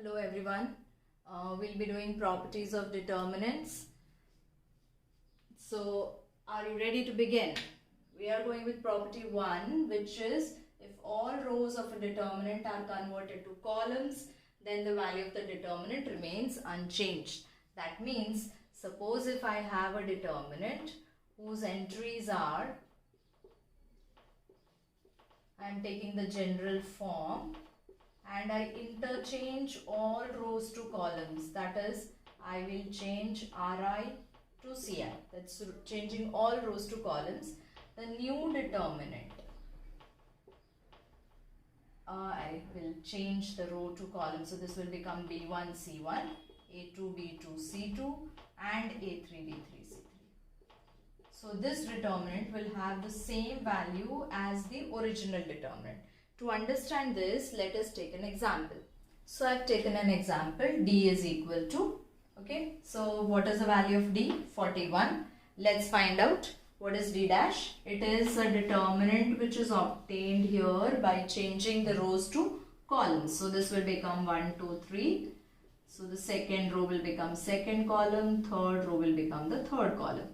Hello everyone. We'll be doing properties of determinants. So are you ready to begin? We are going with property 1, which is if all rows of a determinant are converted to columns, then the value of the determinant remains unchanged. That means, suppose if I have a determinant whose entries are, I am taking the general form, and I interchange all rows to columns. That is, I will change Ri to Ci. That's changing all rows to columns. The new determinant, I will change the row to column. So this will become B1 C1, A2 B2 C2, and A3 B3 C3. So this determinant will have the same value as the original determinant. To understand this, let us take an example. So I have taken an example. D is equal to, okay, so what is the value of D? 41. Let's find out what is D dash. It is a determinant which is obtained here by changing the rows to columns. So this will become 1, 2, 3. So the second row will become second column, third row will become the third column.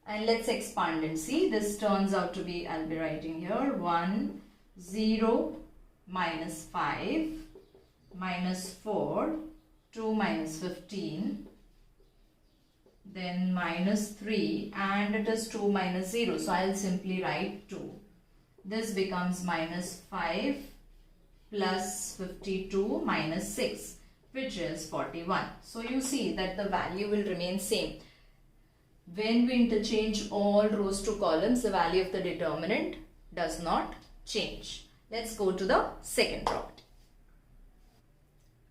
And let's expand and see. This turns out to be, I'll be writing here 1, 0, minus 5, minus 4, 2 minus 15, then minus 3, and it is 2 minus 0. So I'll simply write 2. This becomes minus 5 plus 52 minus 6, which is 41. So you see that the value will remain same. When we interchange all rows to columns, the value of the determinant does not change. Let's go to the second property.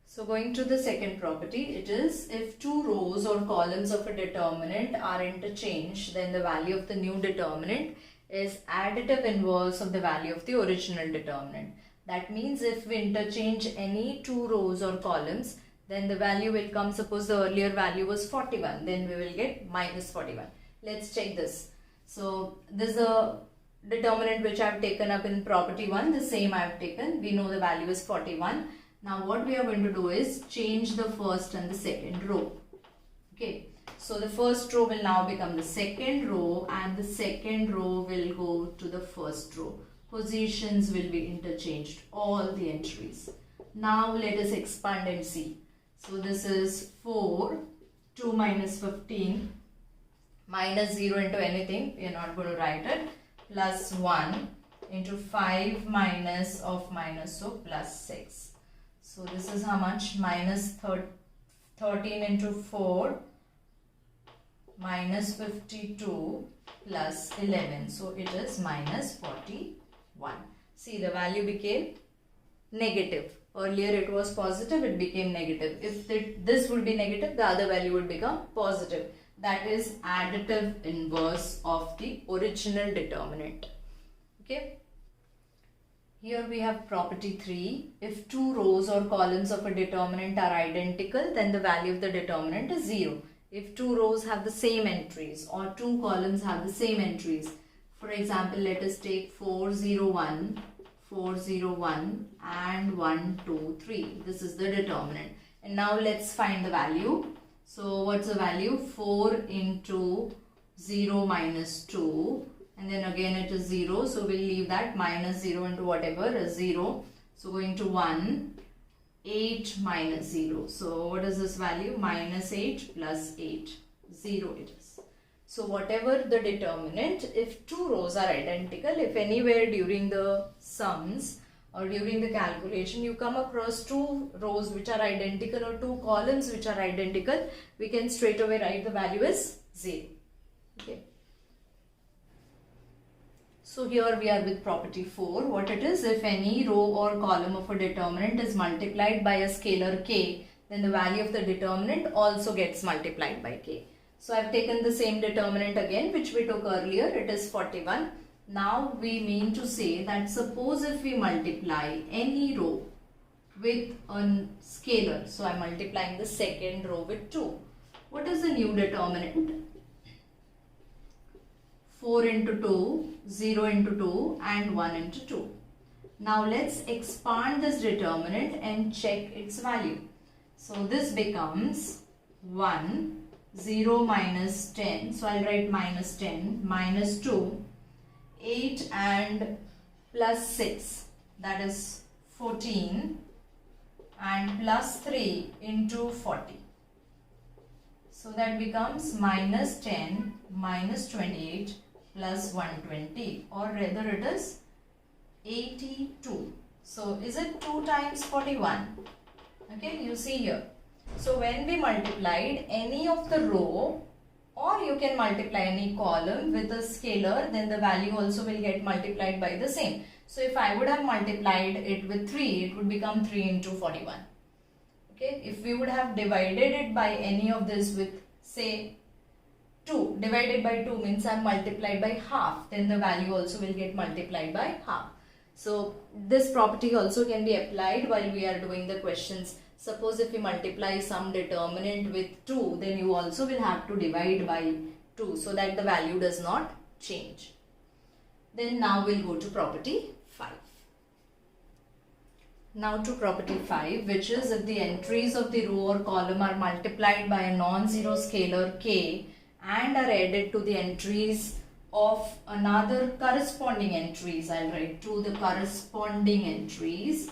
So going to the second property, it is if two rows or columns of a determinant are interchanged, then the value of the new determinant is additive inverse of the value of the original determinant. That means if we interchange any two rows or columns, then the value will come, suppose the earlier value was 41, then we will get minus 41. Let's check this. So this is a determinant which I have taken up in property 1, the same I have taken. We know the value is 41. Now what we are going to do is change the first and the second row. Okay, so the first row will now become the second row, and the second row will go to the first row. Positions will be interchanged, all the entries. Now let us expand and see. So this is 4, 2 minus 15, minus 0 into anything, we are not going to write it, plus 1 into 5 minus of minus, so plus 6. So this is how much? Minus 13 into 4 minus 52 plus 11. So it is minus 41. See, the value became negative. Earlier it was positive, it became negative. If this would be negative, the other value would become positive. That is additive inverse of the original determinant. Okay. Here we have property 3. If two rows or columns of a determinant are identical, then the value of the determinant is 0. If two rows have the same entries or two columns have the same entries. For example, let us take 4, 0, 1. 4, 0, 1 and 1, 2, 3. This is the determinant. And now let's find the value. So what's the value? 4 into 0 minus 2. And then again it is 0. So we'll leave that, minus 0 into whatever is 0. So going to 1, 8 minus 0. So what is this value? Minus 8 plus 8. 0 it is. So whatever the determinant, if two rows are identical, if anywhere during the sums or during the calculation you come across two rows which are identical or two columns which are identical, we can straight away write the value as 0. Okay. So here we are with property 4. What it is, if any row or column of a determinant is multiplied by a scalar k, then the value of the determinant also gets multiplied by k. So I have taken the same determinant again which we took earlier, it is 41. Now we mean to say that suppose if we multiply any row with a scalar, so I am multiplying the second row with 2. What is the new determinant? 4 into 2, 0 into 2 and 1 into 2. Now let's expand this determinant and check its value. So this becomes 1, 0 minus 10. So I'll write minus 10, minus 2, 8 and plus 6, that is 14, and plus 3 into 40. So that becomes minus 10 minus 28 plus 120, or rather it is 82. So is it 2 times 41? Okay, you see here. So when we multiplied any of the row, or you can multiply any column with a scalar, then the value also will get multiplied by the same. So if I would have multiplied it with 3, it would become 3 into 41. Okay, if we would have divided it by any of this with, say, 2, divided by 2 means I have multiplied by half, then the value also will get multiplied by half. So this property also can be applied while we are doing the questions. Suppose if we multiply some determinant with 2, then you also will have to divide by 2 so that the value does not change. Then now we'll go to property 5. Now to property 5, which is if the entries of the row or column are multiplied by a non-zero scalar k and are added to the entries of another corresponding entries, I'll write to the corresponding entries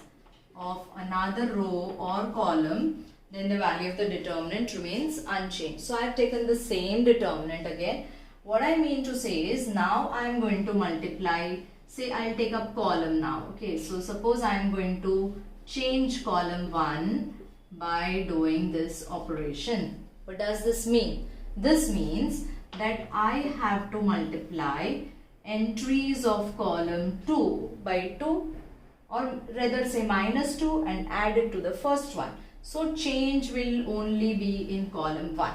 of another row or column, then the value of the determinant remains unchanged. So I have taken the same determinant again. What I mean to say is, now I am going to multiply, say I'll take up column now. Okay, so suppose I am going to change column 1 by doing this operation. What does this mean? This means that I have to multiply entries of column 2 by 2, or rather say minus 2, and add it to the first one. So change will only be in column 1.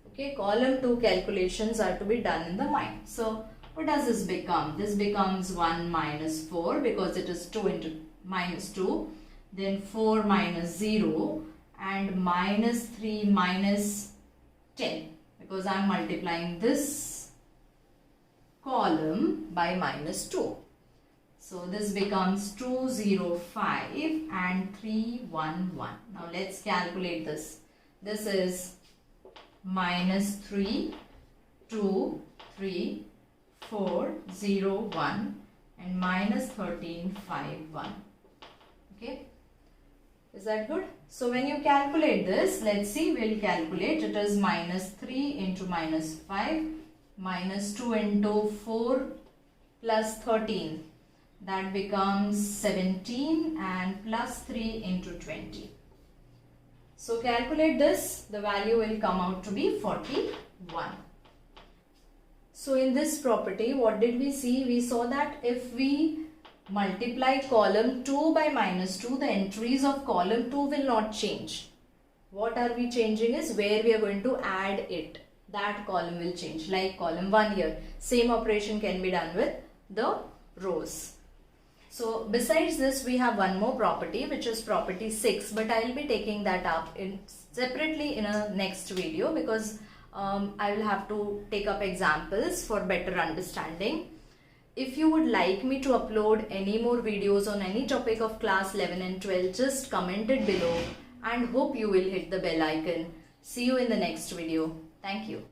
Okay, column 2 calculations are to be done in the mind. So what does this become? This becomes 1 minus 4 because it is 2 into minus 2. Then 4 minus 0 and minus 3 minus 10 because I am multiplying this column by minus 2. So this becomes 205 and 311. Now let's calculate this. This is minus 3, 2, 3, 4, 0, 1 and minus 13, 5, 1. Okay. Is that good? So when you calculate this, let's see, we'll calculate. It is minus 3 into minus 5, minus 2 into 4 plus 13. That becomes 17 and plus 3 into 20. So calculate this, the value will come out to be 41. So in this property, what did we see? We saw that if we multiply column 2 by minus 2, the entries of column 2 will not change. What are we changing is where we are going to add it. That column will change, like column 1 here. Same operation can be done with the rows. So besides this, we have one more property, which is property 6, but I will be taking that up separately in a next video because I will have to take up examples for better understanding. If you would like me to upload any more videos on any topic of class 11 and 12, just comment it below and hope you will hit the bell icon. See you in the next video. Thank you.